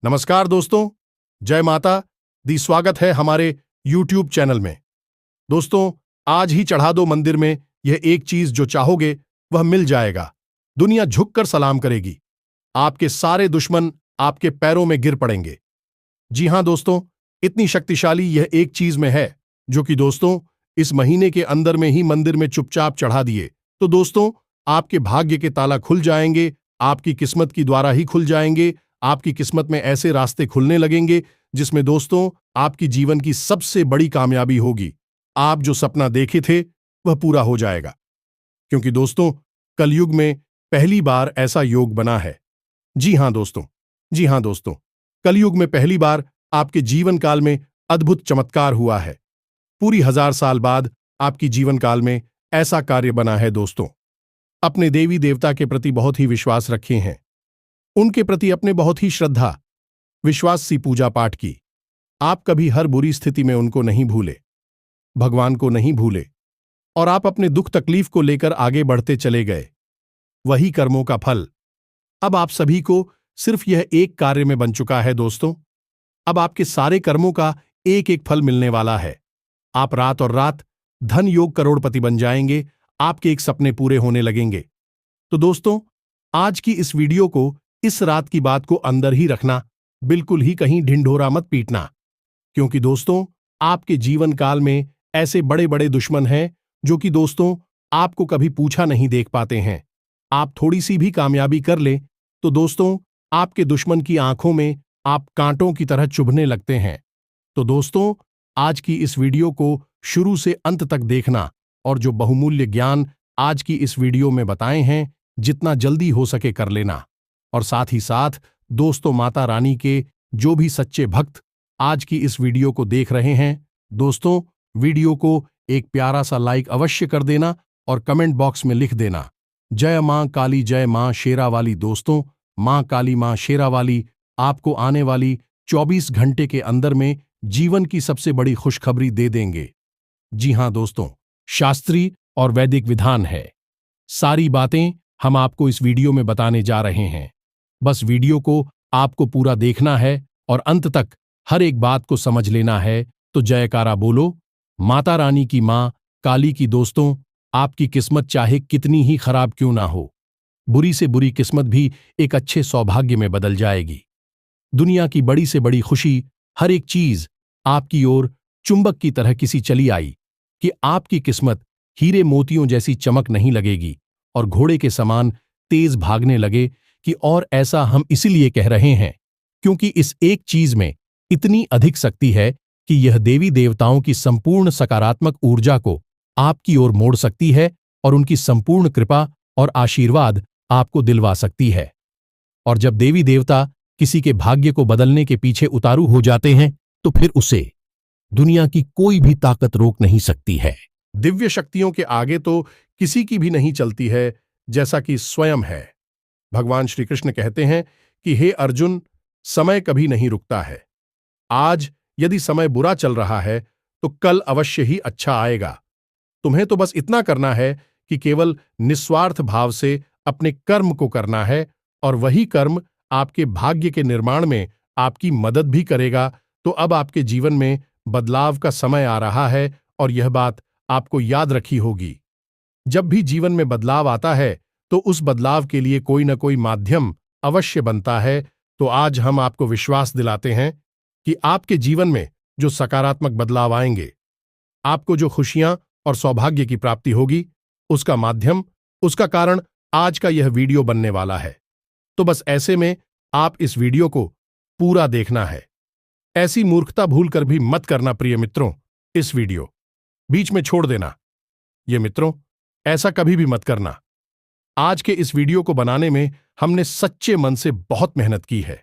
नमस्कार दोस्तों, जय माता दी। स्वागत है हमारे YouTube चैनल में। दोस्तों, आज ही चढ़ा दो मंदिर में यह एक चीज जो चाहोगे वह मिल जाएगा। दुनिया झुककर सलाम करेगी। आपके सारे दुश्मन आपके पैरों में गिर पड़ेंगे। जी हां दोस्तों, इतनी शक्तिशाली यह एक चीज में है जो कि दोस्तों इस महीने के अंदर में ही मंदिर में चुपचाप चढ़ा दिए तो दोस्तों आपके भाग्य के ताला खुल जाएंगे, आपकी किस्मत की द्वारा ही खुल जाएंगे। आपकी किस्मत में ऐसे रास्ते खुलने लगेंगे जिसमें दोस्तों आपकी जीवन की सबसे बड़ी कामयाबी होगी। आप जो सपना देखे थे वह पूरा हो जाएगा, क्योंकि दोस्तों कलयुग में पहली बार ऐसा योग बना है। जी हां दोस्तों, कलयुग में पहली बार आपके जीवन काल में अद्भुत चमत्कार हुआ है। पूरी 1000 साल बाद आपकी जीवन काल में ऐसा कार्य बना है। दोस्तों, अपने देवी देवता के प्रति बहुत ही विश्वास रखे हैं, उनके प्रति अपने बहुत ही श्रद्धा विश्वास सी पूजा पाठ की। आप कभी हर बुरी स्थिति में उनको नहीं भूले, भगवान को नहीं भूले, और आप अपने दुख तकलीफ को लेकर आगे बढ़ते चले गए। वही कर्मों का फल अब आप सभी को सिर्फ यह एक कार्य में बन चुका है। दोस्तों, अब आपके सारे कर्मों का एक एक फल मिलने वाला है। आप रात और रात धन योग करोड़पति बन जाएंगे। आपके एक सपने पूरे होने लगेंगे। तो दोस्तों, आज की इस वीडियो को, इस रात की बात को अंदर ही रखना, बिल्कुल ही कहीं ढिंढोरा मत पीटना, क्योंकि दोस्तों आपके जीवन काल में ऐसे बड़े बड़े दुश्मन हैं जो कि दोस्तों आपको कभी पूछा नहीं देख पाते हैं। आप थोड़ी सी भी कामयाबी कर ले तो दोस्तों आपके दुश्मन की आंखों में आप कांटों की तरह चुभने लगते हैं। तो दोस्तों आज की इस वीडियो को शुरू से अंत तक देखना, और जो बहुमूल्य ज्ञान आज की इस वीडियो में बताए हैं जितना जल्दी हो सके कर लेना। और साथ ही साथ दोस्तों माता रानी के जो भी सच्चे भक्त आज की इस वीडियो को देख रहे हैं, दोस्तों वीडियो को एक प्यारा सा लाइक अवश्य कर देना और कमेंट बॉक्स में लिख देना, जय मां काली, जय मां शेरा वाली। दोस्तों, मां काली, मां शेरा वाली आपको आने वाली 24 घंटे के अंदर में जीवन की सबसे बड़ी खुशखबरी दे देंगे। जी हां दोस्तों, शास्त्रीय और वैदिक विधान है। सारी बातें हम आपको इस वीडियो में बताने जा रहे हैं। बस वीडियो को आपको पूरा देखना है और अंत तक हर एक बात को समझ लेना है। तो जयकारा बोलो माता रानी की, मां काली की। दोस्तों, आपकी किस्मत चाहे कितनी ही खराब क्यों ना हो, बुरी से बुरी किस्मत भी एक अच्छे सौभाग्य में बदल जाएगी। दुनिया की बड़ी से बड़ी खुशी, हर एक चीज आपकी ओर चुंबक की तरह किसी चली आई कि आपकी किस्मत हीरे मोतियों जैसी चमक नहीं लगेगी और घोड़े के समान तेज भागने लगे कि और ऐसा हम इसीलिए कह रहे हैं क्योंकि इस एक चीज में इतनी अधिक शक्ति है कि यह देवी देवताओं की संपूर्ण सकारात्मक ऊर्जा को आपकी ओर मोड़ सकती है और उनकी संपूर्ण कृपा और आशीर्वाद आपको दिलवा सकती है। और जब देवी देवता किसी के भाग्य को बदलने के पीछे उतारू हो जाते हैं तो फिर उसे दुनिया की कोई भी ताकत रोक नहीं सकती है। दिव्य शक्तियों के आगे तो किसी की भी नहीं चलती है, जैसा कि स्वयं है। भगवान श्री कृष्ण कहते हैं कि हे अर्जुन, समय कभी नहीं रुकता है। आज यदि समय बुरा चल रहा है तो कल अवश्य ही अच्छा आएगा। तुम्हें तो बस इतना करना है कि केवल निस्वार्थ भाव से अपने कर्म को करना है, और वही कर्म आपके भाग्य के निर्माण में आपकी मदद भी करेगा। तो अब आपके जीवन में बदलाव का समय आ रहा है, और यह बात आपको याद रखी होगी। जब भी जीवन में बदलाव आता है तो उस बदलाव के लिए कोई न कोई माध्यम अवश्य बनता है। तो आज हम आपको विश्वास दिलाते हैं कि आपके जीवन में जो सकारात्मक बदलाव आएंगे, आपको जो खुशियां और सौभाग्य की प्राप्ति होगी, उसका माध्यम, उसका कारण आज का यह वीडियो बनने वाला है। तो बस ऐसे में आप इस वीडियो को पूरा देखना है। ऐसी मूर्खता भूल कर भी मत करना प्रिय मित्रों, इस वीडियो बीच में छोड़ देना। ये मित्रों, ऐसा कभी भी मत करना। आज के इस वीडियो को बनाने में हमने सच्चे मन से बहुत मेहनत की है।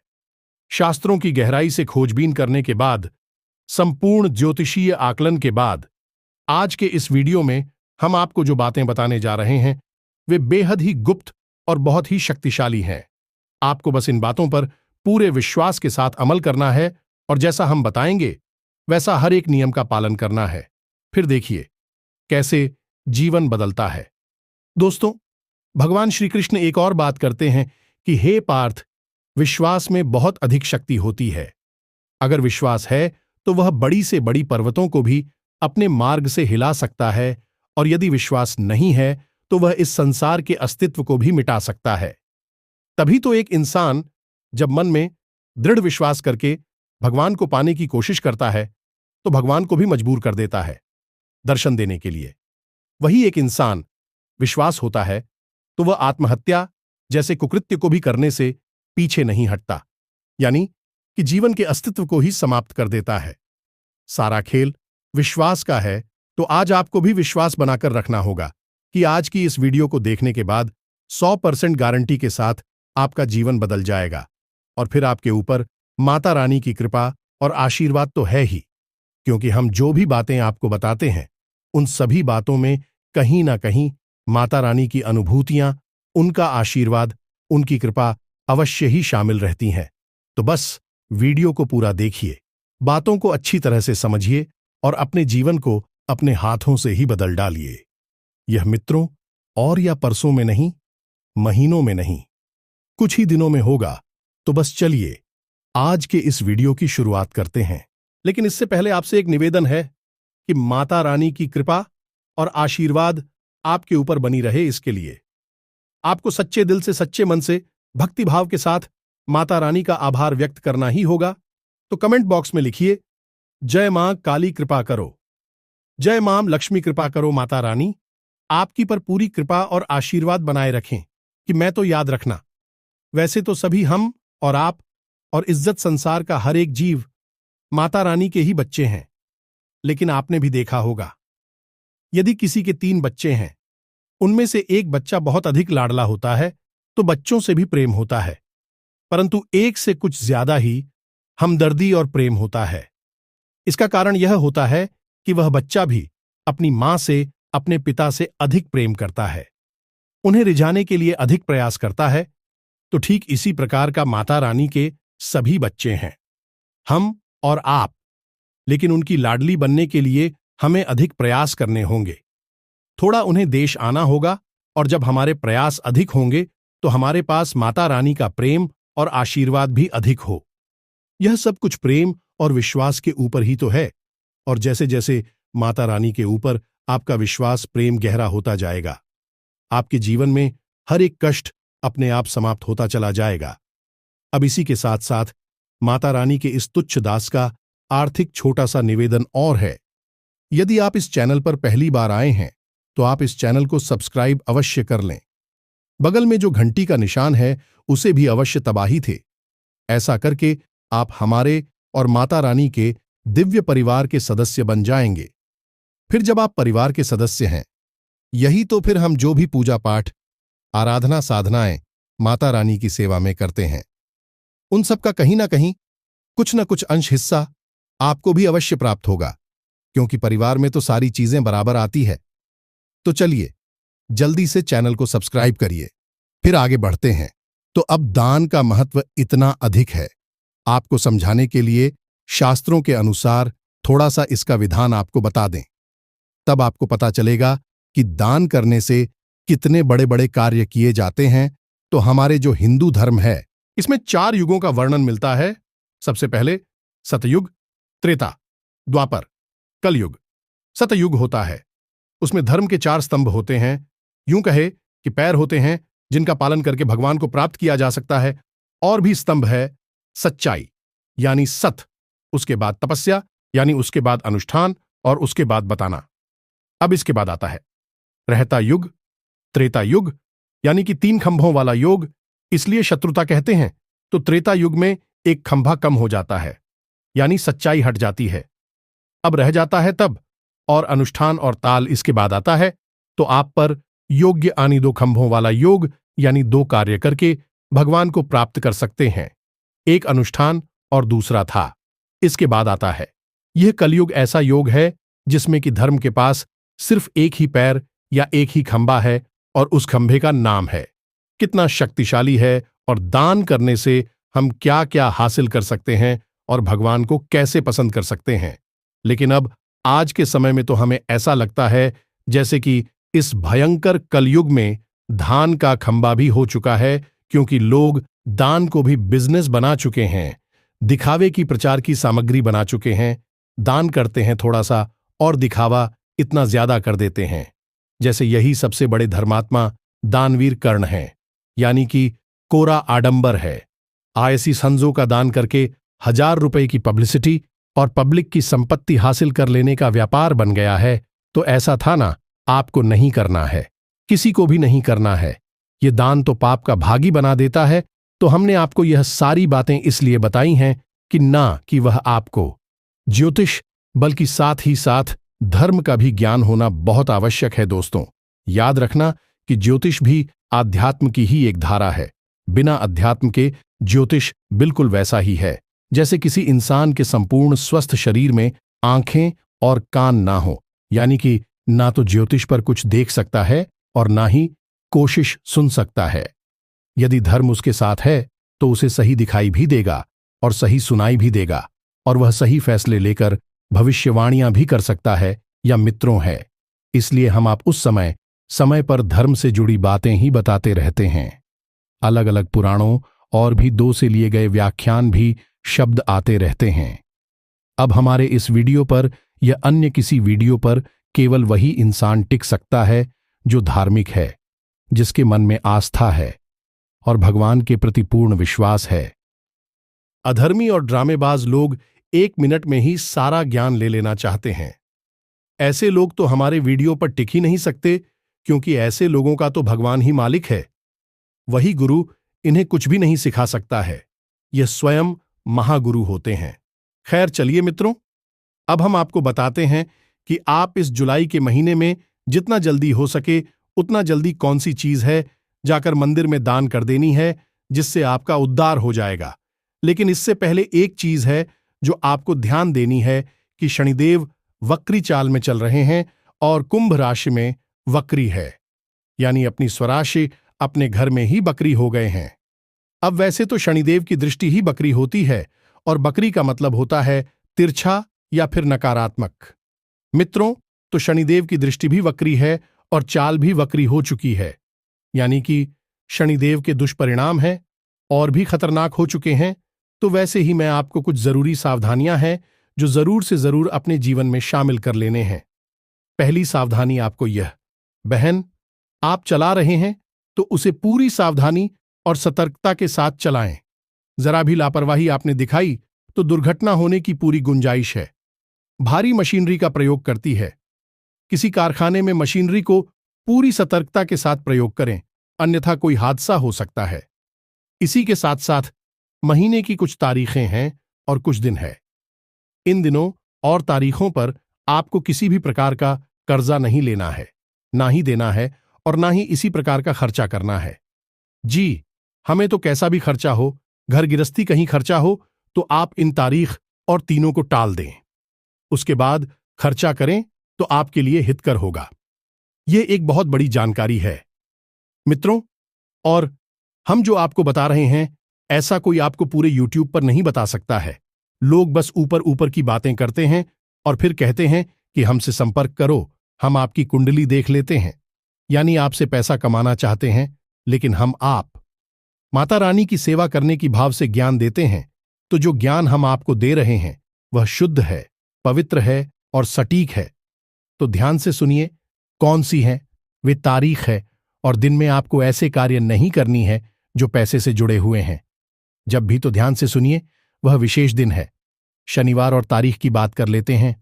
शास्त्रों की गहराई से खोजबीन करने के बाद, संपूर्ण ज्योतिषीय आकलन के बाद, आज के इस वीडियो में हम आपको जो बातें बताने जा रहे हैं वे बेहद ही गुप्त और बहुत ही शक्तिशाली हैं। आपको बस इन बातों पर पूरे विश्वास के साथ अमल करना है और जैसा हम बताएंगे वैसा हर एक नियम का पालन करना है। फिर देखिए कैसे जीवन बदलता है। दोस्तों, भगवान श्री कृष्ण एक और बात करते हैं कि हे पार्थ, विश्वास में बहुत अधिक शक्ति होती है। अगर विश्वास है तो वह बड़ी से बड़ी पर्वतों को भी अपने मार्ग से हिला सकता है, और यदि विश्वास नहीं है तो वह इस संसार के अस्तित्व को भी मिटा सकता है। तभी तो एक इंसान जब मन में दृढ़ विश्वास करके भगवान को पाने की कोशिश करता है तो भगवान को भी मजबूर कर देता है दर्शन देने के लिए। वही एक इंसान विश्वास होता है तो वह आत्महत्या जैसे कुकृत्य को भी करने से पीछे नहीं हटता, यानी कि जीवन के अस्तित्व को ही समाप्त कर देता है। सारा खेल विश्वास का है, तो आज आपको भी विश्वास बनाकर रखना होगा कि आज की इस वीडियो को देखने के बाद 100% गारंटी के साथ आपका जीवन बदल जाएगा, और फिर आपके ऊपर माता रानी की कृपा और आशीर्वाद तो है ही, क्योंकि हम जो भी बातें आपको बताते हैं उन सभी बातों में कहीं ना कहीं माता रानी की अनुभूतियां, उनका आशीर्वाद, उनकी कृपा अवश्य ही शामिल रहती हैं। तो बस वीडियो को पूरा देखिए, बातों को अच्छी तरह से समझिए और अपने जीवन को अपने हाथों से ही बदल डालिए। यह मित्रों और या परसों में नहीं, महीनों में नहीं, कुछ ही दिनों में होगा। तो बस चलिए आज के इस वीडियो की शुरुआत करते हैं। लेकिन इससे पहले आपसे एक निवेदन है कि माता रानी की कृपा और आशीर्वाद आपके ऊपर बनी रहे। इसके लिए आपको सच्चे दिल से, सच्चे मन से, भक्ति भाव के साथ माता रानी का आभार व्यक्त करना ही होगा। तो कमेंट बॉक्स में लिखिए, जय मां काली कृपा करो, जय मां लक्ष्मी कृपा करो। माता रानी आपकी पर पूरी कृपा और आशीर्वाद बनाए रखें। कि मैं तो याद रखना, वैसे तो सभी हम और आप और इज्जत संसार का हर एक जीव माता रानी के ही बच्चे हैं। लेकिन आपने भी देखा होगा, यदि किसी के 3 बच्चे हैं, उनमें से एक बच्चा बहुत अधिक लाडला होता है तो बच्चों से भी प्रेम होता है, परंतु एक से कुछ ज्यादा ही हमदर्दी और प्रेम होता है। इसका कारण यह होता है कि वह बच्चा भी अपनी मां से, अपने पिता से अधिक प्रेम करता है, उन्हें रिझाने के लिए अधिक प्रयास करता है। तो ठीक इसी प्रकार का माता रानी के सभी बच्चे हैं, हम और आप। लेकिन उनकी लाडली बनने के लिए हमें अधिक प्रयास करने होंगे, थोड़ा उन्हें देश आना होगा, और जब हमारे प्रयास अधिक होंगे तो हमारे पास माता रानी का प्रेम और आशीर्वाद भी अधिक हो। यह सब कुछ प्रेम और विश्वास के ऊपर ही तो है, और जैसे जैसे माता रानी के ऊपर आपका विश्वास, प्रेम गहरा होता जाएगा, आपके जीवन में हर एक कष्ट अपने आप समाप्त होता चला जाएगा। अब इसी के साथ साथ माता रानी के इस तुच्छ दास का आर्थिक छोटा सा निवेदन और है। यदि आप इस चैनल पर पहली बार आए हैं तो आप इस चैनल को सब्सक्राइब अवश्य कर लें। बगल में जो घंटी का निशान है उसे भी अवश्य दबाही थे। ऐसा करके आप हमारे और माता रानी के दिव्य परिवार के सदस्य बन जाएंगे। फिर जब आप परिवार के सदस्य हैं, यही तो फिर हम जो भी पूजा पाठ, आराधना, साधनाएं माता रानी की सेवा में करते हैं, उन सब का कहीं ना कहीं कुछ न कुछ अंश, हिस्सा आपको भी अवश्य प्राप्त होगा, क्योंकि परिवार में तो सारी चीजें बराबर आती है। तो चलिए जल्दी से चैनल को सब्सक्राइब करिए, फिर आगे बढ़ते हैं। तो अब दान का महत्व इतना अधिक है, आपको समझाने के लिए शास्त्रों के अनुसार थोड़ा सा इसका विधान आपको बता दें, तब आपको पता चलेगा कि दान करने से कितने बड़े बड़े कार्य किए जाते हैं। तो हमारे जो हिंदू धर्म है, इसमें 4 युगों का वर्णन मिलता है। सबसे पहले सतयुग, त्रेता, द्वापर, कलयुग। सतयुग होता है, उसमें धर्म के 4 स्तंभ होते हैं। यूं कहे कि पैर होते हैं जिनका पालन करके भगवान को प्राप्त किया जा सकता है, और भी स्तंभ है सच्चाई यानी सत, उसके बाद तपस्या यानी उसके बाद अनुष्ठान, और उसके बाद बताना। अब इसके बाद आता है रहता युग, त्रेता युग यानी कि 3 खंभों वाला योग, इसलिए शत्रुता कहते हैं। तो त्रेता युग में एक खंभा कम हो जाता है, यानी सच्चाई हट जाती है। अब रह जाता है तब, और अनुष्ठान और ताल इसके बाद आता है। तो आप पर योग्य आनी 2 खंभों वाला योग यानी 2 कार्य करके भगवान को प्राप्त कर सकते हैं, एक अनुष्ठान और दूसरा था। इसके बाद आता है यह कलयुग, ऐसा योग है जिसमें कि धर्म के पास सिर्फ एक ही पैर या एक ही खंभा है, और उस खंभे का नाम है। कितना शक्तिशाली है, और दान करने से हम क्या क्या हासिल कर सकते हैं और भगवान को कैसे पसंद कर सकते हैं। लेकिन अब आज के समय में तो हमें ऐसा लगता है जैसे कि इस भयंकर कलयुग में धान का खंभा भी हो चुका है, क्योंकि लोग दान को भी बिजनेस बना चुके हैं, दिखावे की प्रचार की सामग्री बना चुके हैं। दान करते हैं थोड़ा सा और दिखावा इतना ज्यादा कर देते हैं। जैसे यही सबसे बड़े धर्मात्मा दानवीर कर्ण हैं, यानी कि कोरा आडंबर है। आयसी संजों का दान करके 1000 रुपए की पब्लिसिटी और पब्लिक की संपत्ति हासिल कर लेने का व्यापार बन गया है। तो ऐसा था ना, आपको नहीं करना है, किसी को भी नहीं करना है। ये दान तो पाप का भागी बना देता है। तो हमने आपको यह सारी बातें इसलिए बताई हैं कि वह आपको ज्योतिष बल्कि साथ ही साथ धर्म का भी ज्ञान होना बहुत आवश्यक है। दोस्तों, याद रखना कि ज्योतिष भी आध्यात्म की ही एक धारा है। बिना अध्यात्म के ज्योतिष बिल्कुल वैसा ही है जैसे किसी इंसान के संपूर्ण स्वस्थ शरीर में आंखें और कान ना हो, यानी कि ना तो ज्योतिष पर कुछ देख सकता है और ना ही कोशिश सुन सकता है। यदि धर्म उसके साथ है तो उसे सही दिखाई भी देगा और सही सुनाई भी देगा, और वह सही फैसले लेकर भविष्यवाणियां भी कर सकता है या मित्रों है। इसलिए हम आप उस समय समय पर धर्म से जुड़ी बातें ही बताते रहते हैं। अलग अलग पुराणों और भी 2 से लिए गए व्याख्यान भी शब्द आते रहते हैं। अब हमारे इस वीडियो पर या अन्य किसी वीडियो पर केवल वही इंसान टिक सकता है जो धार्मिक है, जिसके मन में आस्था है और भगवान के प्रति पूर्ण विश्वास है। अधर्मी और ड्रामेबाज लोग 1 मिनट में ही सारा ज्ञान ले लेना चाहते हैं। ऐसे लोग तो हमारे वीडियो पर टिक ही नहीं सकते, क्योंकि ऐसे लोगों का तो भगवान ही मालिक है। वही गुरु इन्हें कुछ भी नहीं सिखा सकता है। यह स्वयं महागुरु होते हैं। खैर चलिए मित्रों, अब हम आपको बताते हैं कि आप इस जुलाई के महीने में जितना जल्दी हो सके उतना जल्दी कौन सी चीज है जाकर मंदिर में दान कर देनी है, जिससे आपका उद्धार हो जाएगा। लेकिन इससे पहले एक चीज है जो आपको ध्यान देनी है कि शनिदेव वक्री चाल में चल रहे हैं और कुंभ राशि में वक्री है, यानी अपनी स्वराशि अपने घर में ही बकरी हो गए हैं। अब वैसे तो शनिदेव की दृष्टि ही बकरी होती है, और बकरी का मतलब होता है तिरछा या फिर नकारात्मक। मित्रों, तो शनिदेव की दृष्टि भी वक्री है और चाल भी वक्री हो चुकी है, यानी कि शनिदेव के दुष्परिणाम हैं और भी खतरनाक हो चुके हैं। तो वैसे ही मैं आपको कुछ जरूरी सावधानियां हैं जो जरूर से जरूर अपने जीवन में शामिल कर लेने हैं। पहली सावधानी आपको यह, बहन, आप चला रहे हैं तो उसे पूरी सावधानी और सतर्कता के साथ चलाएं। जरा भी लापरवाही आपने दिखाई तो दुर्घटना होने की पूरी गुंजाइश है। भारी मशीनरी का प्रयोग करती है। किसी कारखाने में मशीनरी को पूरी सतर्कता के साथ प्रयोग करें, अन्यथा कोई हादसा हो सकता है। इसी के साथ साथ महीने की कुछ तारीखें हैं और कुछ दिन है। इन दिनों और तारीखों पर आपको किसी भी प्रकार का कर्जा नहीं लेना है, ना ही देना है, और ना ही इसी प्रकार का खर्चा करना है। जी, हमें तो कैसा भी खर्चा हो, घर गृहस्थी कहीं खर्चा हो, तो आप इन तारीख और तीनों को टाल दें। उसके बाद खर्चा करें तो आपके लिए हितकर होगा। यह एक बहुत बड़ी जानकारी है मित्रों, और हम जो आपको बता रहे हैं ऐसा कोई आपको पूरे यूट्यूब पर नहीं बता सकता है। लोग बस ऊपर ऊपर की बातें करते हैं और फिर कहते हैं कि हमसे संपर्क करो, हम आपकी कुंडली देख लेते हैं, यानी आपसे पैसा कमाना चाहते हैं। लेकिन हम आप माता रानी की सेवा करने की भाव से ज्ञान देते हैं। तो जो ज्ञान हम आपको दे रहे हैं वह शुद्ध है, पवित्र है और सटीक है। तो ध्यान से सुनिए कौन सी है वे तारीख है, और दिन में आपको ऐसे कार्य नहीं करनी है जो पैसे से जुड़े हुए हैं। जब भी तो ध्यान से सुनिए, वह विशेष दिन है। शनिवार और तारीख की बात कर लेते हैं।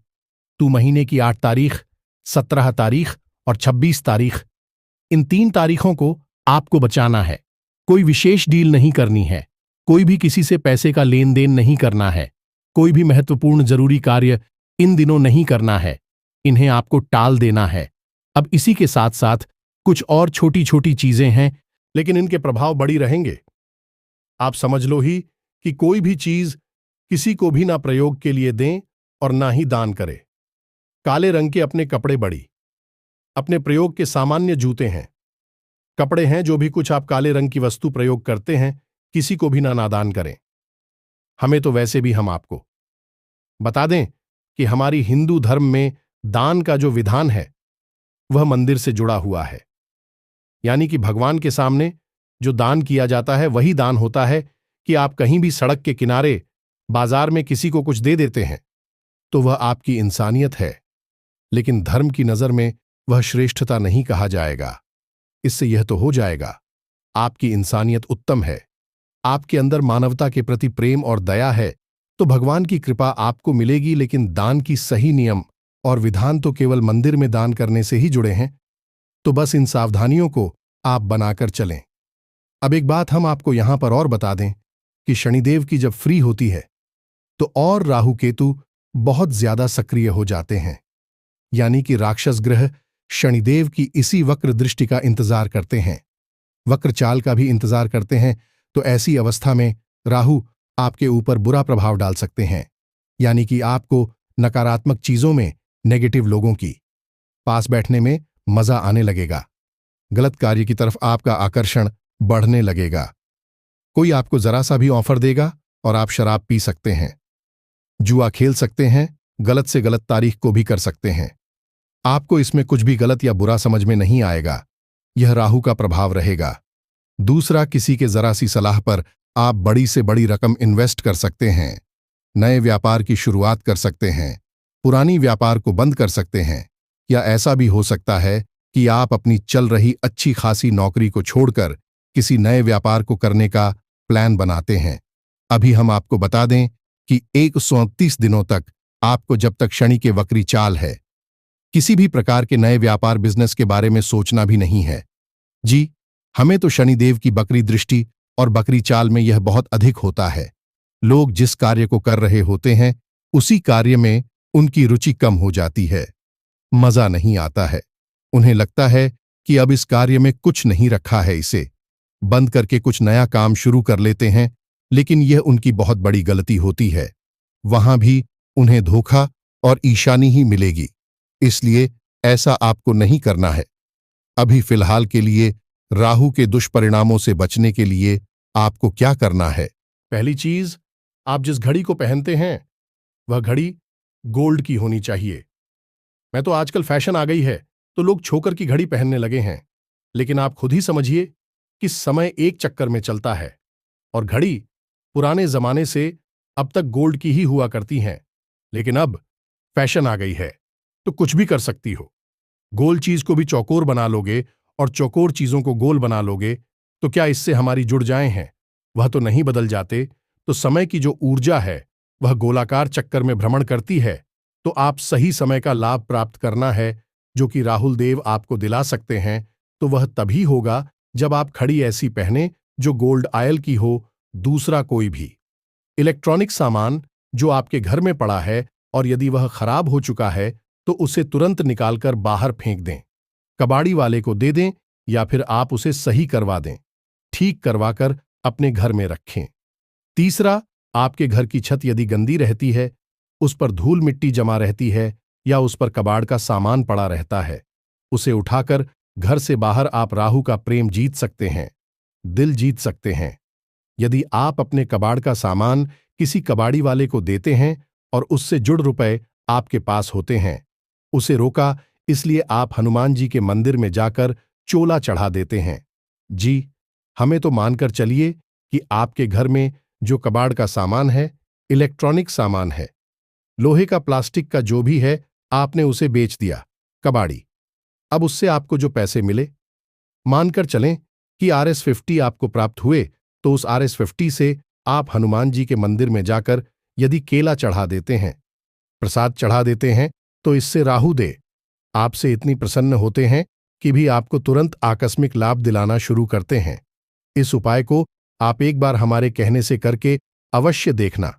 तो महीने की 8 तारीख, 17 तारीख और 26 तारीख, इन 3 तारीखों को आपको बचाना है। कोई विशेष डील नहीं करनी है, कोई भी किसी से पैसे का लेन देन नहीं करना है, कोई भी महत्वपूर्ण जरूरी कार्य इन दिनों नहीं करना है, इन्हें आपको टाल देना है। अब इसी के साथ साथ कुछ और छोटी छोटी चीजें हैं, लेकिन इनके प्रभाव बड़ी रहेंगे। आप समझ लो ही कि कोई भी चीज किसी को भी ना प्रयोग के लिए दें और ना ही दान करें। काले रंग के अपने कपड़े बड़ी, अपने प्रयोग के सामान्य जूते हैं, कपड़े हैं, जो भी कुछ आप काले रंग की वस्तु प्रयोग करते हैं, किसी को भी ना नादान करें। हमें तो वैसे भी हम आपको बता दें कि हमारी हिंदू धर्म में दान का जो विधान है वह मंदिर से जुड़ा हुआ है, यानी कि भगवान के सामने जो दान किया जाता है वही दान होता है कि आप कहीं भी सड़क के किनारे, बाजार में किसी को कुछ दे देते हैं तो वह आपकी इंसानियत है। लेकिन धर्म की नजर में वह श्रेष्ठता नहीं कहा जाएगा। इससे यह तो हो जाएगा आपकी इंसानियत उत्तम है, आपके अंदर मानवता के प्रति प्रेम और दया है, तो भगवान की कृपा आपको मिलेगी। लेकिन दान की सही नियम और विधान तो केवल मंदिर में दान करने से ही जुड़े हैं। तो बस इन सावधानियों को आप बनाकर चलें। अब एक बात हम आपको यहां पर और बता दें कि शनिदेव की जब फ्री होती है तो और राहु केतु बहुत ज्यादा सक्रिय हो जाते हैं, यानी कि राक्षस ग्रह शनिदेव की इसी वक्र दृष्टि का इंतजार करते हैं, वक्र चाल का भी इंतजार करते हैं। तो ऐसी अवस्था में राहु आपके ऊपर बुरा प्रभाव डाल सकते हैं, यानी कि आपको नकारात्मक चीजों में, नेगेटिव लोगों की पास बैठने में मजा आने लगेगा। गलत कार्य की तरफ आपका आकर्षण बढ़ने लगेगा। कोई आपको जरा सा भी ऑफर देगा और आप शराब पी सकते हैं, जुआ खेल सकते हैं, गलत से गलत तारीख को भी कर सकते हैं। आपको इसमें कुछ भी गलत या बुरा समझ में नहीं आएगा। यह राहु का प्रभाव रहेगा। दूसरा, किसी के जरा सी सलाह पर आप बड़ी से बड़ी रकम इन्वेस्ट कर सकते हैं, नए व्यापार की शुरुआत कर सकते हैं, पुरानी व्यापार को बंद कर सकते हैं, या ऐसा भी हो सकता है कि आप अपनी चल रही अच्छी खासी नौकरी को छोड़कर किसी नए व्यापार को करने का प्लान बनाते हैं। अभी हम आपको बता दें कि 129 दिनों तक आपको, जब तक शनि के वक्री चाल है, किसी भी प्रकार के नए व्यापार बिजनेस के बारे में सोचना भी नहीं है। जी, हमें तो शनिदेव की बकरी दृष्टि और बकरी चाल में यह बहुत अधिक होता है। लोग जिस कार्य को कर रहे होते हैं उसी कार्य में उनकी रुचि कम हो जाती है, मजा नहीं आता है। उन्हें लगता है कि अब इस कार्य में कुछ नहीं रखा है, इसे बंद करके कुछ नया काम शुरू कर लेते हैं, लेकिन यह उनकी बहुत बड़ी गलती होती है। वहां भी उन्हें धोखा और ईशानी ही मिलेगी। इसलिए ऐसा आपको नहीं करना है। अभी फिलहाल के लिए राहु के दुष्परिणामों से बचने के लिए आपको क्या करना है? पहली चीज, आप जिस घड़ी को पहनते हैं वह घड़ी गोल्ड की होनी चाहिए। मैं तो आजकल फैशन आ गई है तो लोग छोकर की घड़ी पहनने लगे हैं, लेकिन आप खुद ही समझिए कि समय एक चक्कर में चलता है और घड़ी पुराने जमाने से अब तक गोल्ड की ही हुआ करती हैं, लेकिन अब फैशन आ गई है तो कुछ भी कर सकती हो। गोल चीज को भी चौकोर बना लोगे और चौकोर चीजों को गोल बना लोगे तो क्या इससे हमारी जुड़ जाए हैं? वह तो नहीं बदल जाते। तो समय की जो ऊर्जा है वह गोलाकार चक्कर में भ्रमण करती है। तो आप सही समय का लाभ प्राप्त करना है, जो कि राहुल देव आपको दिला सकते हैं। तो वह तभी होगा जब आप घड़ी ऐसी पहने जो गोल्ड आयल की हो। दूसरा, कोई भी इलेक्ट्रॉनिक सामान जो आपके घर में पड़ा है और यदि वह खराब हो चुका है तो उसे तुरंत निकालकर बाहर फेंक दें, कबाड़ी वाले को दे दें या फिर आप उसे सही करवा दें, ठीक करवाकर अपने घर में रखें। तीसरा, आपके घर की छत यदि गंदी रहती है, उस पर धूल मिट्टी जमा रहती है या उस पर कबाड़ का सामान पड़ा रहता है, उसे उठाकर घर से बाहर आप राहु का प्रेम जीत सकते हैं, दिल जीत सकते हैं। यदि आप अपने कबाड़ का सामान किसी कबाड़ी वाले को देते हैं और उससे जुड़ रुपए आपके पास होते हैं, उसे रोका इसलिए आप हनुमान जी के मंदिर में जाकर चोला चढ़ा देते हैं। जी, हमें तो मानकर चलिए कि आपके घर में जो कबाड़ का सामान है, इलेक्ट्रॉनिक सामान है, लोहे का, प्लास्टिक का, जो भी है, आपने उसे बेच दिया, कबाड़ी। अब उससे आपको जो पैसे मिले, मानकर चलें कि RS50 आपको प्राप्त हुए, तो उस RS50 से आप हनुमान जी के मंदिर में जाकर यदि केला चढ़ा देते हैं, प्रसाद चढ़ा देते हैं, तो इससे राहु दे आपसे इतनी प्रसन्न होते हैं कि भी आपको तुरंत आकस्मिक लाभ दिलाना शुरू करते हैं। इस उपाय को आप एक बार हमारे कहने से करके अवश्य देखना।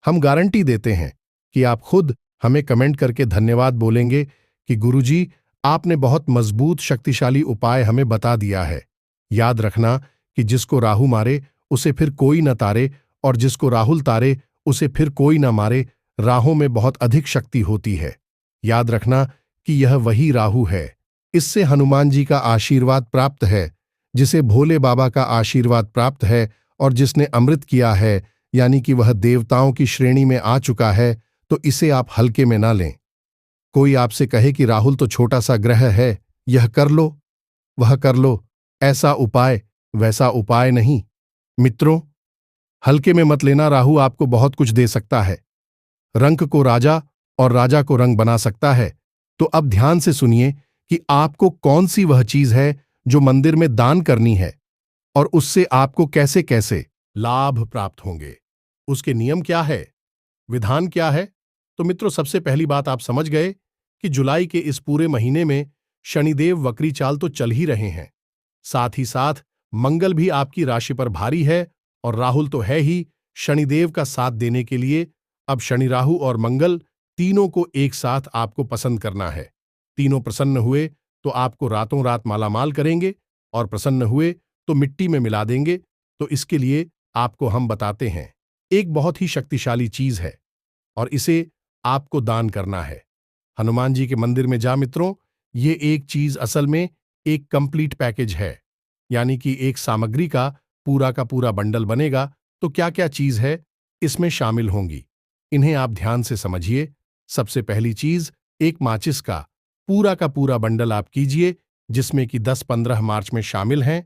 हम गारंटी देते हैं कि आप खुद हमें कमेंट करके धन्यवाद बोलेंगे कि गुरुजी, आपने बहुत मजबूत शक्तिशाली उपाय हमें बता दिया है। याद रखना कि जिसको राहु मारे उसे फिर कोई न तारे, और जिसको राहुल तारे उसे फिर कोई न मारे। राहों में बहुत अधिक शक्ति होती है। याद रखना कि यह वही राहु है। इससे हनुमान जी का आशीर्वाद प्राप्त है, जिसे भोले बाबा का आशीर्वाद प्राप्त है, और जिसने अमृत किया है, यानी कि वह देवताओं की श्रेणी में आ चुका है। तो इसे आप हल्के में ना लें। कोई आपसे कहे कि राहुल तो छोटा सा ग्रह है, यह कर लो, वह कर लो, ऐसा उपाय वैसा उपाय नहीं। मित्रों, हल्के में मत लेना, राहु आपको बहुत कुछ दे सकता है। रंग को राजा और राजा को रंग बना सकता है। तो अब ध्यान से सुनिए कि आपको कौन सी वह चीज है जो मंदिर में दान करनी है और उससे आपको कैसे कैसे लाभ प्राप्त होंगे। उसके नियम क्या है, विधान क्या है। तो मित्रों, सबसे पहली बात आप समझ गए कि जुलाई के इस पूरे महीने में शनिदेव वक्री चाल तो चल ही रहे हैं, साथ ही साथ मंगल भी आपकी राशि पर भारी है और राहुल तो है ही। शनिदेव का साथ देने के लिए अब शनि, राहु और मंगल तीनों को एक साथ आपको पसंद करना है। तीनों प्रसन्न हुए तो आपको रातों रात मालामाल करेंगे और प्रसन्न हुए तो मिट्टी में मिला देंगे। तो इसके लिए आपको हम बताते हैं, एक बहुत ही शक्तिशाली चीज है और इसे आपको दान करना है। हनुमान जी के मंदिर में जा मित्रों, ये एक चीज असल में एक कंप्लीट पैकेज है, यानी कि एक सामग्री का पूरा बंडल बनेगा। तो क्या क्या चीज है इसमें शामिल होंगी, इन्हें आप ध्यान से समझिए। सबसे पहली चीज, एक माचिस का पूरा बंडल आप कीजिए, जिसमें कि 10-15 मार्च में शामिल हैं।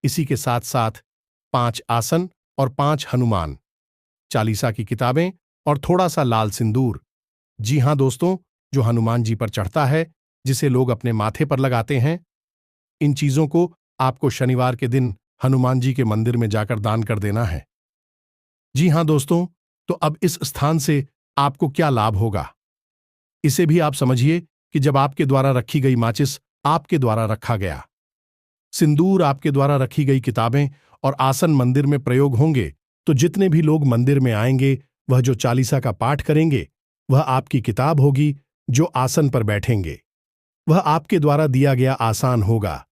इसी के साथ साथ 5 आसन और 5 हनुमान चालीसा की किताबें और थोड़ा सा लाल सिंदूर। जी हां दोस्तों, जो हनुमान जी पर चढ़ता है, जिसे लोग अपने माथे पर लगाते हैं। इन चीजों को आपको शनिवार के दिन हनुमान जी के मंदिर में जाकर दान कर देना है। जी हां दोस्तों, तो अब इस स्थान से आपको क्या लाभ होगा, इसे भी आप समझिए कि जब आपके द्वारा रखी गई माचिस आपके द्वारा रखा गया, सिंदूर आपके द्वारा रखी गई किताबें और आसन मंदिर में प्रयोग होंगे, तो जितने भी लोग मंदिर में आएंगे, वह जो चालीसा का पाठ करेंगे, वह आपकी किताब होगी। जो आसन पर बैठेंगे, वह आपके द्वारा दिया गया आसान होगा।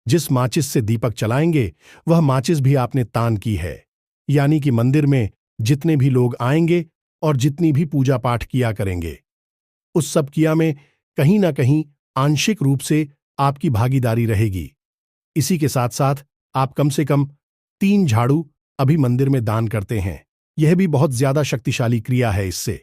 जिस माचिस से दीपक जलाएंगे, वह माचिस भी आपने तान की है। यानी कि मंदिर में जितने भी लोग आएंगे और जितनी भी पूजा पाठ किया करेंगे, उस सब किया में कहीं ना कहीं आंशिक रूप से आपकी भागीदारी रहेगी। इसी के साथ साथ आप कम से कम 3 झाड़ू अभी मंदिर में दान करते हैं। यह भी बहुत ज्यादा शक्तिशाली क्रिया है। इससे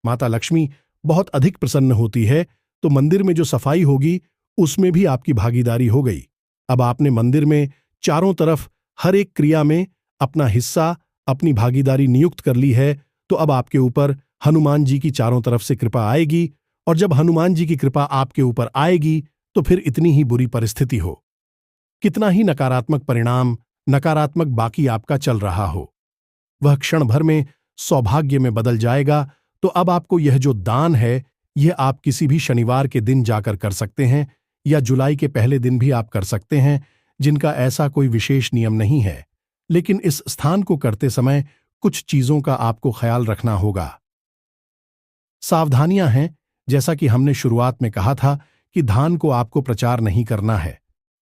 माता लक्ष्मी बहुत अधिक प्रसन्न होती है। तो मंदिर में जो सफाई होगी, उसमें भी आपकी भागीदारी हो गई। अब आपने मंदिर में चारों तरफ हर एक क्रिया में अपना हिस्सा, अपनी भागीदारी नियुक्त कर ली है। तो अब आपके ऊपर हनुमान जी की चारों तरफ से कृपा आएगी, और जब हनुमान जी की कृपा आपके ऊपर आएगी, तो फिर इतनी ही बुरी परिस्थिति हो, कितना ही नकारात्मक परिणाम, नकारात्मक बाकी आपका चल रहा हो, वह क्षण भर में सौभाग्य में बदल जाएगा। तो अब आपको यह जो दान है, यह आप किसी भी शनिवार के दिन जाकर कर सकते हैं, या जुलाई के पहले दिन भी आप कर सकते हैं, जिनका ऐसा कोई विशेष नियम नहीं है। लेकिन इस स्थान को करते समय कुछ चीजों का आपको ख्याल रखना होगा। सावधानियां हैं, जैसा कि हमने शुरुआत में कहा था कि दान को आपको प्रचार नहीं करना है।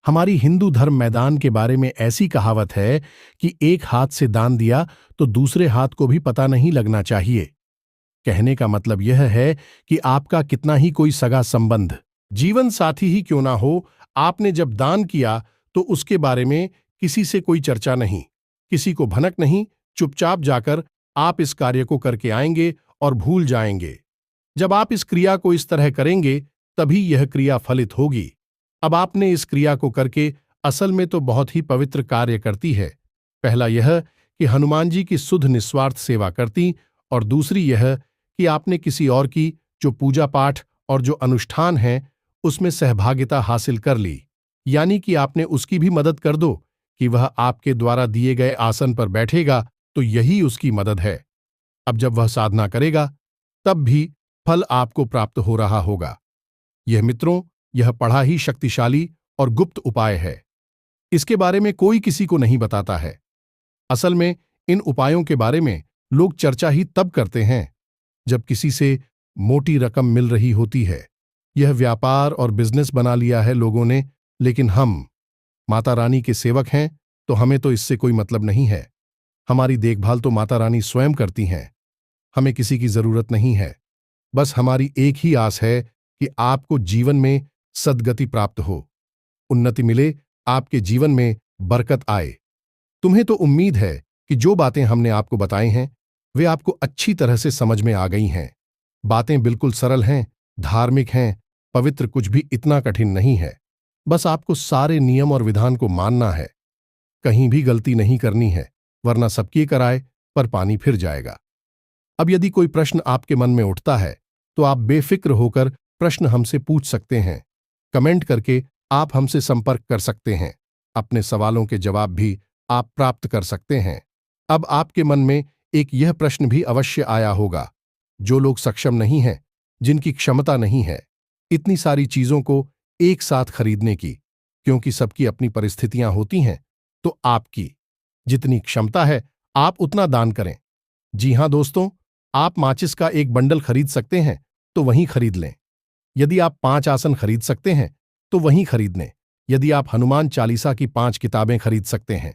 हमारी हिंदू धर्म मैदान के बारे में ऐसी कहावत है कि एक हाथ से दान दिया तो दूसरे हाथ को भी पता नहीं लगना चाहिए। कहने का मतलब यह है कि आपका कितना ही कोई सगा संबंध, जीवन साथी ही क्यों ना हो, आपने जब दान किया तो उसके बारे में किसी से कोई चर्चा नहीं, किसी को भनक नहीं। चुपचाप जाकर आप इस कार्य को करके आएंगे और भूल जाएंगे। जब आप इस क्रिया को इस तरह करेंगे, तभी यह क्रिया फलित होगी। अब आपने इस क्रिया को करके असल में तो बहुत ही पवित्र कार्य करती है। पहला यह कि हनुमान जी की शुद्ध निस्वार्थ सेवा करती, और दूसरी यह कि आपने किसी और की जो पूजा पाठ और जो अनुष्ठान है, उसमें सहभागिता हासिल कर ली। यानी कि आपने उसकी भी मदद कर दो कि वह आपके द्वारा दिए गए आसन पर बैठेगा, तो यही उसकी मदद है। अब जब वह साधना करेगा, तब भी फल आपको प्राप्त हो रहा होगा। यह मित्रों, यह बड़ा ही शक्तिशाली और गुप्त उपाय है। इसके बारे में कोई किसी को नहीं बताता है। असल में इन उपायों के बारे में लोग चर्चा ही तब करते हैं जब किसी से मोटी रकम मिल रही होती है। यह व्यापार और बिजनेस बना लिया है लोगों ने, लेकिन हम माता रानी के सेवक हैं, तो हमें तो इससे कोई मतलब नहीं है। हमारी देखभाल तो माता रानी स्वयं करती हैं। हमें किसी की जरूरत नहीं है। बस हमारी एक ही आस है कि आपको जीवन में सद्गति प्राप्त हो, उन्नति मिले, आपके जीवन में बरकत आए। तुम्हें तो उम्मीद है कि जो बातें हमने आपको बताई हैं, वे आपको अच्छी तरह से समझ में आ गई हैं। बातें बिल्कुल सरल हैं, धार्मिक हैं, पवित्र, कुछ भी इतना कठिन नहीं है। बस आपको सारे नियम और विधान को मानना है कहीं भी गलती नहीं करनी है, वरना सबकी कराए पर पानी फिर जाएगा। अब यदि कोई प्रश्न आपके मन में उठता है तो आप बेफिक्र होकर प्रश्न हमसे पूछ सकते हैं। कमेंट करके आप हमसे संपर्क कर सकते हैं। अपने सवालों के जवाब भी आप प्राप्त कर सकते हैं। अब आपके मन में एक यह प्रश्न भी अवश्य आया होगा, जो लोग सक्षम नहीं हैं, जिनकी क्षमता नहीं है इतनी सारी चीजों को एक साथ खरीदने की, क्योंकि सबकी अपनी परिस्थितियां होती हैं, तो आपकी जितनी क्षमता है आप उतना दान करें। जी हां दोस्तों, आप माचिस का एक बंडल खरीद सकते हैं तो वहीं खरीद लें। यदि आप 5 आसन खरीद सकते हैं तो वहीं खरीद लें। यदि आप हनुमान चालीसा की 5 किताबें खरीद सकते हैं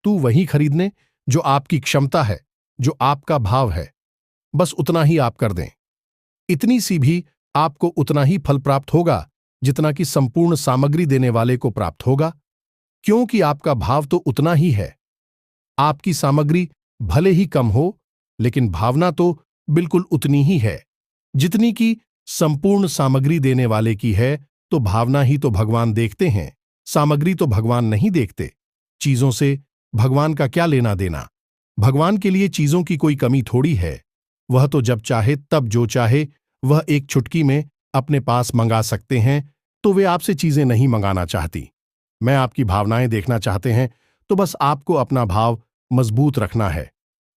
तो वहीं खरीद लें। जो आपकी क्षमता है, जो आपका भाव है, बस उतना ही आप कर दें। इतनी सी भी आपको उतना ही फल प्राप्त होगा जितना कि संपूर्ण सामग्री देने वाले को प्राप्त होगा, क्योंकि आपका भाव तो उतना ही है। आपकी सामग्री भले ही कम हो, लेकिन भावना तो बिल्कुल उतनी ही है जितनी कि संपूर्ण सामग्री देने वाले की है। तो भावना ही तो भगवान देखते हैं, सामग्री तो भगवान नहीं देखते। चीजों से भगवान का क्या लेना देना? भगवान के लिए चीजों की कोई कमी थोड़ी है। वह तो जब चाहे तब जो चाहे वह एक चुटकी में अपने पास मंगा सकते हैं। तो वे आपसे चीजें नहीं मंगाना चाहती। मैं आपकी भावनाएं देखना चाहते हैं, तो बस आपको अपना भाव मजबूत रखना है।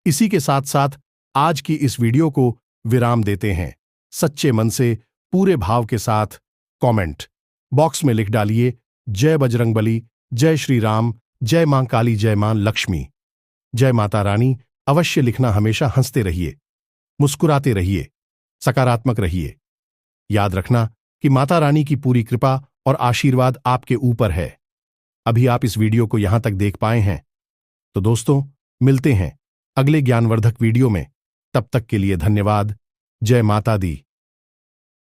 इसी के साथ साथ आज की इस वीडियो को विराम देते हैं। सच्चे मन से पूरे भाव के साथ कमेंट बॉक्स में लिख डालिए, जय बजरंगबली, जय श्री राम, जय मां काली, जय मां लक्ष्मी, जय माता रानी। अवश्य लिखना। हमेशा हंसते रहिए, मुस्कुराते रहिए, सकारात्मक रहिए। याद रखना कि माता रानी की पूरी कृपा और आशीर्वाद आपके ऊपर है। अभी आप इस वीडियो को यहां तक देख पाए हैं, तो दोस्तों मिलते हैं अगले ज्ञानवर्धक वीडियो में। तब तक के लिए धन्यवाद। जय माता दी।